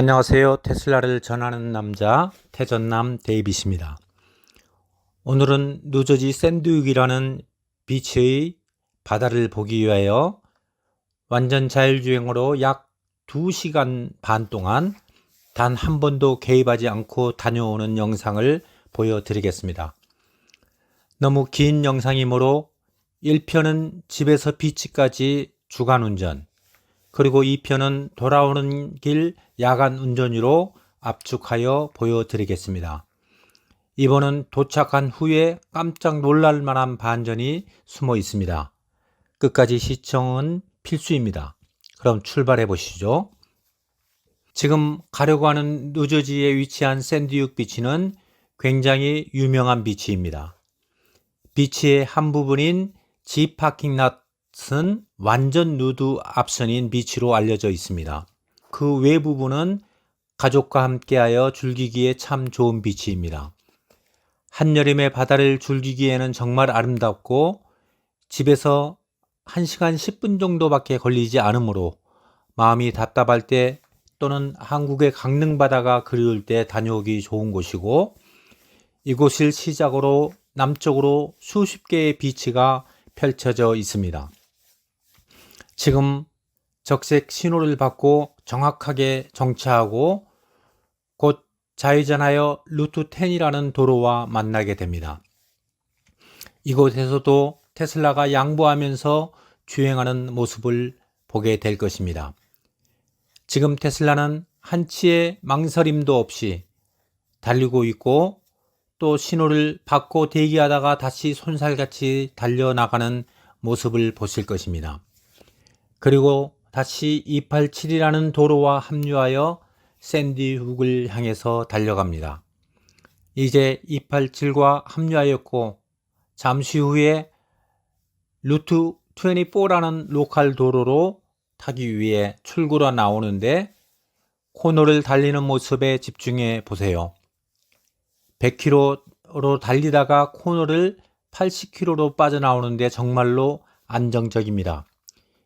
안녕하세요. 테슬라를 전하는 남자 태전남 데이빗입니다. 오늘은 뉴저지 샌드윅이라는 비치의 바다를 보기 위하여 완전 자율주행으로 약 2시간 반 동안 단 한 번도 개입하지 않고 다녀오는 영상을 보여드리겠습니다. 너무 긴 영상이므로 1편은 집에서 비치까지 주간운전, 그리고 2편은 돌아오는 길 야간 운전으로 압축하여 보여드리겠습니다. 이번은 도착한 후에 깜짝 놀랄 만한 반전이 숨어 있습니다. 끝까지 시청은 필수입니다. 그럼 출발해 보시죠. 지금 가려고 하는 뉴저지에 위치한 샌드윅 비치는 굉장히 유명한 비치입니다. 비치의 한 부분인 G 파킹 랏은 완전 누드 옵션인 비치로 알려져 있습니다. 그 외 부분은 가족과 함께하여 즐기기에 참 좋은 비치입니다. 한여름의 바다를 즐기기에는 정말 아름답고 집에서 1시간 10분 정도밖에 걸리지 않으므로 마음이 답답할 때 또는 한국의 강릉바다가 그리울 때 다녀오기 좋은 곳이고, 이곳을 시작으로 남쪽으로 수십 개의 비치가 펼쳐져 있습니다. 지금 적색 신호를 받고 정확하게 정차하고 곧 좌회전하여 루트 10이라는 도로와 만나게 됩니다. 이곳에서도 테슬라가 양보하면서 주행하는 모습을 보게 될 것입니다. 지금 테슬라는 한치의 망설임도 없이 달리고 있고, 또 신호를 받고 대기하다가 다시 손살같이 달려나가는 모습을 보실 것입니다. 그리고 다시 287이라는 도로와 합류하여 샌드윅을 향해서 달려갑니다. 이제 287과 합류하였고 잠시 후에 루트 24라는 로컬 도로로 타기 위해 출구로 나오는데, 코너를 달리는 모습에 집중해 보세요. 100km로 달리다가 코너를 80km로 빠져나오는데 정말로 안정적입니다.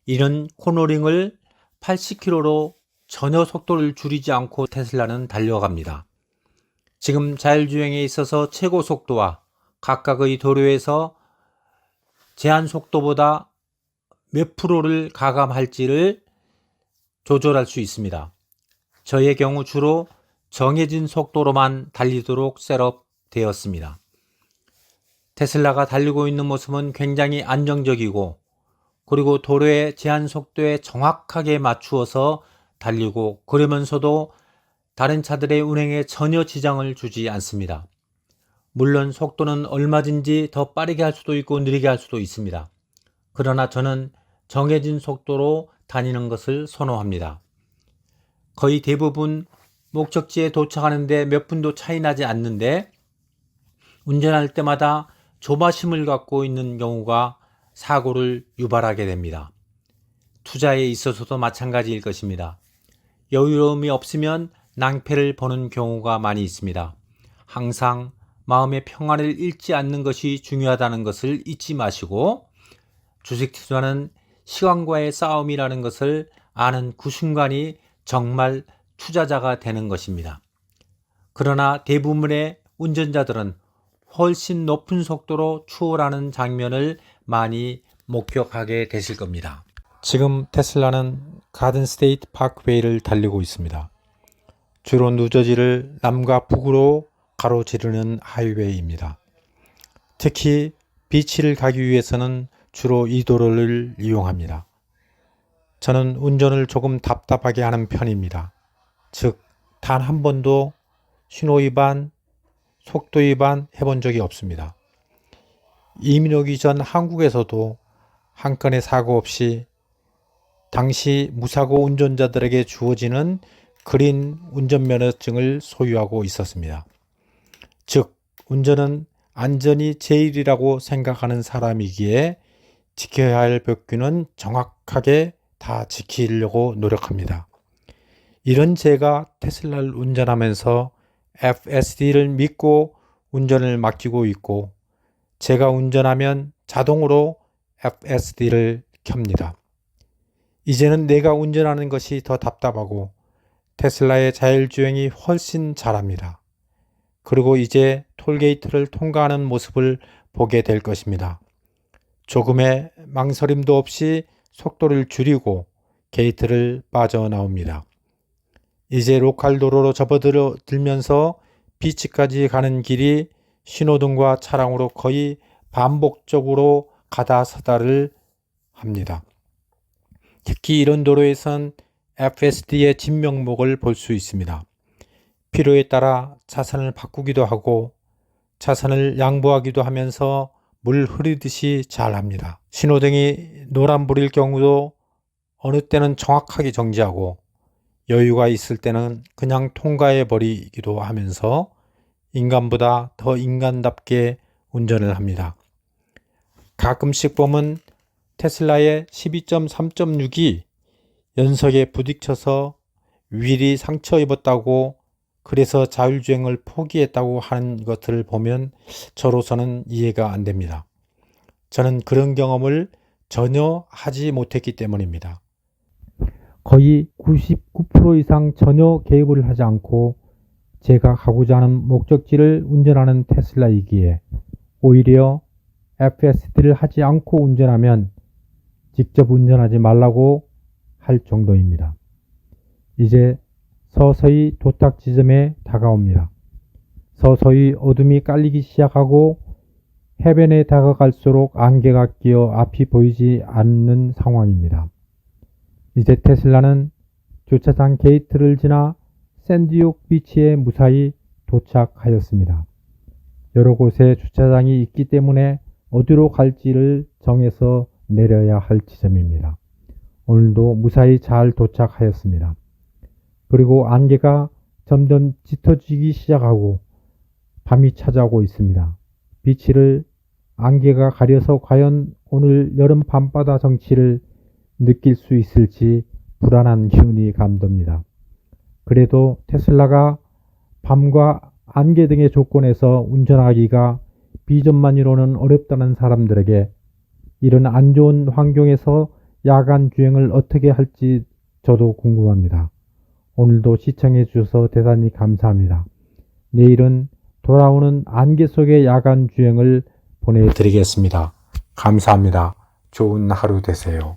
이런 코너링을 80km로 전혀 속도를 줄이지 않고 테슬라는 달려갑니다. 지금 자율주행에 있어서 최고 속도와 각각의 도로에서 제한 속도보다 몇 프로를 가감할지를 조절할 수 있습니다. 저의 경우 주로 정해진 속도로만 달리도록 셋업되었습니다. 테슬라가 달리고 있는 모습은 굉장히 안정적이고, 그리고 도로의 제한 속도에 정확하게 맞추어서 달리고, 그러면서도 다른 차들의 운행에 전혀 지장을 주지 않습니다. 물론 속도는 얼마든지 더 빠르게 할 수도 있고 느리게 할 수도 있습니다. 그러나 저는 정해진 속도로 다니는 것을 선호합니다. 거의 대부분 목적지에 도착하는데 몇 분도 차이 나지 않는데, 운전할 때마다 조바심을 갖고 있는 경우가 사고를 유발하게 됩니다. 투자에 있어서도 마찬가지일 것입니다. 여유로움이 없으면 낭패를 보는 경우가 많이 있습니다. 항상 마음의 평안을 잃지 않는 것이 중요하다는 것을 잊지 마시고, 주식 투자는 시간과의 싸움이라는 것을 아는 그 순간이 정말 투자자가 되는 것입니다. 그러나 대부분의 운전자들은 훨씬 높은 속도로 추월하는 장면을 많이 목격하게 되실 겁니다. 지금 테슬라는 가든 스테이트 파크웨이를 달리고 있습니다. 주로 뉴저지를 남과 북으로 가로지르는 하이웨이입니다. 특히 비치를 가기 위해서는 주로 이 도로를 이용합니다. 저는 운전을 조금 답답하게 하는 편입니다. 즉, 단 한 번도 신호 위반, 속도 위반 해본 적이 없습니다. 이민 오기 전 한국에서도 한 건의 사고 없이 당시 무사고 운전자들에게 주어지는 그린 운전면허증을 소유하고 있었습니다. 즉, 운전은 안전이 제일이라고 생각하는 사람이기에 지켜야 할 법규는 정확하게 다 지키려고 노력합니다. 이런 제가 테슬라를 운전하면서 FSD를 믿고 운전을 맡기고 있고, 제가 운전하면 자동으로 FSD를 켭니다. 이제는 내가 운전하는 것이 더 답답하고 테슬라의 자율주행이 훨씬 잘합니다. 그리고 이제 톨게이트를 통과하는 모습을 보게 될 것입니다. 조금의 망설임도 없이 속도를 줄이고 게이트를 빠져나옵니다. 이제 로컬 도로로 접어들면서 비치까지 가는 길이 신호등과 차량으로 거의 반복적으로 가다 서다를 합니다. 특히 이런 도로에선 FSD의 진면목을 볼 수 있습니다. 필요에 따라 차선을 바꾸기도 하고 차선을 양보하기도 하면서 물 흐르듯이 잘합니다. 신호등이 노란불일 경우도 어느 때는 정확하게 정지하고 여유가 있을 때는 그냥 통과해 버리기도 하면서 인간보다 더 인간답게 운전을 합니다. 가끔씩 보면 테슬라의 12.3.6이 연석에 부딪혀서 휠이 상처 입었다고 그래서 자율주행을 포기했다고 하는 것들을 보면 저로서는 이해가 안 됩니다. 저는 그런 경험을 전혀 하지 못했기 때문입니다. 거의 99% 이상 전혀 개입을 하지 않고 제가 가고자 하는 목적지를 운전하는 테슬라이기에 오히려 FSD를 하지 않고 운전하면 직접 운전하지 말라고 할 정도입니다. 이제 서서히 도착 지점에 다가옵니다. 서서히 어둠이 깔리기 시작하고 해변에 다가갈수록 안개가 끼어 앞이 보이지 않는 상황입니다. 이제 테슬라는 주차장 게이트를 지나 샌디옥 비치에 무사히 도착하였습니다. 여러 곳에 주차장이 있기 때문에 어디로 갈지를 정해서 내려야 할 지점입니다. 오늘도 무사히 잘 도착하였습니다. 그리고 안개가 점점 짙어지기 시작하고 밤이 찾아오고 있습니다. 비치를 안개가 가려서 과연 오늘 여름 밤바다 정취를 느낄 수 있을지 불안한 기운이 감돕니다. 그래도 테슬라가 밤과 안개 등의 조건에서 운전하기가 비전만으로는 어렵다는 사람들에게 이런 안 좋은 환경에서 야간 주행을 어떻게 할지 저도 궁금합니다. 오늘도 시청해 주셔서 대단히 감사합니다. 내일은 돌아오는 안개 속의 야간 주행을 보내드리겠습니다. 감사합니다. 좋은 하루 되세요.